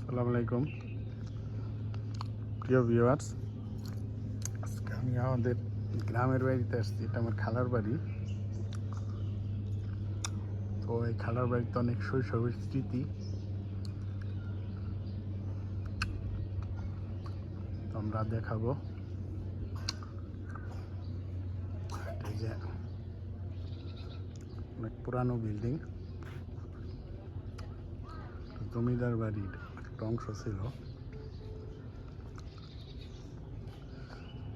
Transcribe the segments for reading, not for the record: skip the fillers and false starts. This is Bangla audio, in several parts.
আসসালামু আলাইকুম প্রিয় ভিউয়ার্স। আজকে আমি আমাদের গ্রামের বাড়িতে আসছি। এটা আমার খালার বাড়ি। তো এই খালার বাড়িতে অনেক শৈশবের স্মৃতি তো আমরা দেখাবো। এই যে অনেক পুরানো বিল্ডিং, জমিদার বাড়ির একটা অংশ ছিল।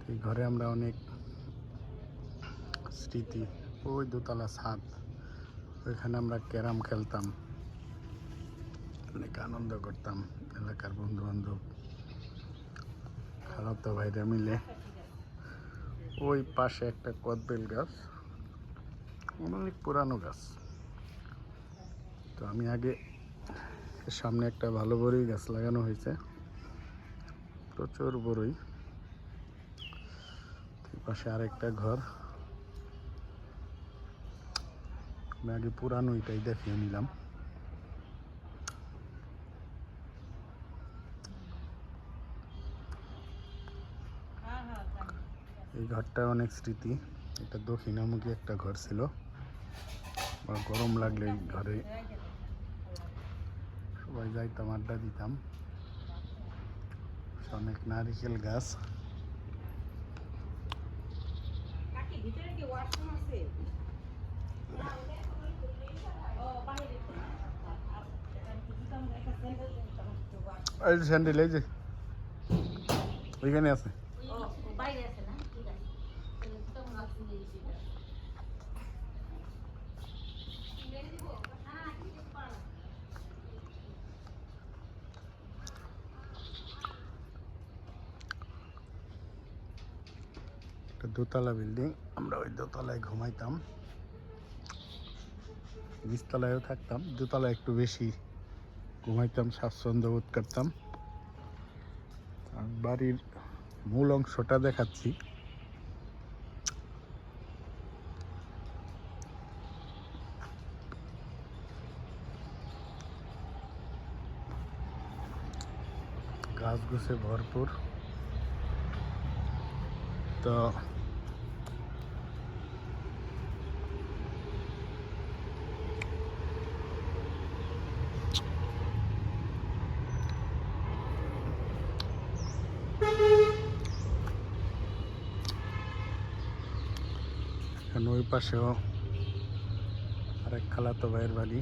এই ঘরে আমরা অনেক স্মৃতি, ওই দোতলা ছাদ, ওইখানে আমরা ক্যারাম খেলতাম, অনেক আনন্দ করতাম। এলাকার বন্ধু বান্ধব, খালাতো ভাইরা মিলে। ওই পাশে একটা কদবেল গাছ, অনেক পুরানো গাছ। তো আমি আগে সামনে একটা ভালো বড়ই গাছ লাগানো হয়েছে, প্রচুর বড়ই। পাশে আরেকটা ঘর। আমি আগে পুরানো এটাই দেখিয়ে নিলাম। এই ঘরটা অনেক স্মৃতি। এটা দক্ষিণামুখী একটা ঘর ছিল। গরম লাগলে এই ঘরে সবাই যাইতাম, আড্ডা দিতাম। অনেক নারিকেল গাছ। এই যে স্যান্ডেল, এই যে ওইখানে আছে। দোতলা বিল্ডিং, আমরা ওই দোতলায় ঘুমাইতাম। নিচতলায়ও থাকতাম, দোতলায় একটু বেশি ঘুমাইতাম, স্বাচ্ছন্দ্য বোধ করতাম। বাড়ির মূল অংশটা দেখাচ্ছি। গাছ গুছে ভরপুর। তো ওই পাশেও আরেক খালাতো ভাইয়ের বাড়ি।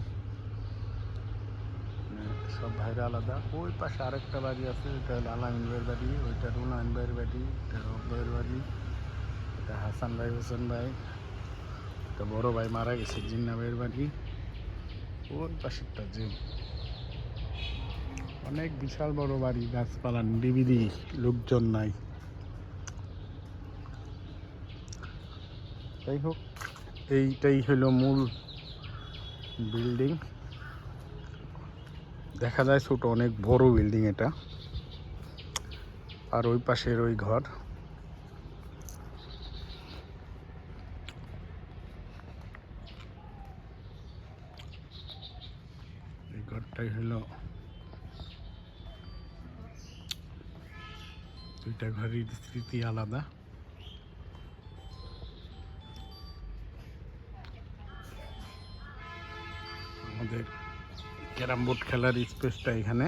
সব ভাইরা আলাদা। ওই পাশে আরেকটা বাড়ি আছে, এটা হলো আলামিন ভাইয়ের বাড়ি, ওইটা রুনায়ন ভাইয়ের বাড়ি, এটা রব ভাইয়ের বাড়ি, এটা হাসান ভাই, হোসেন ভাই, এটা বড় ভাই মারা গেছে জিন্না ভাইয়ের বাড়ি। ওই পাশেরটা যে অনেক বিশাল বড় বাড়ি, গাছপালা নিরিবিলি, লোকজন নাই। যাই হোক, এইটাই হলো মূল বিল্ডিং। দেখা যায় ছোট, অনেক বড় বিল্ডিং এটা। আর ওই পাশের ওই ঘর, এই ঘরটাই হলো, দুইটা ঘরের স্মৃতি আলাদা। আমাদের ক্যারাম বোর্ড খেলার স্পেসটা এখানে।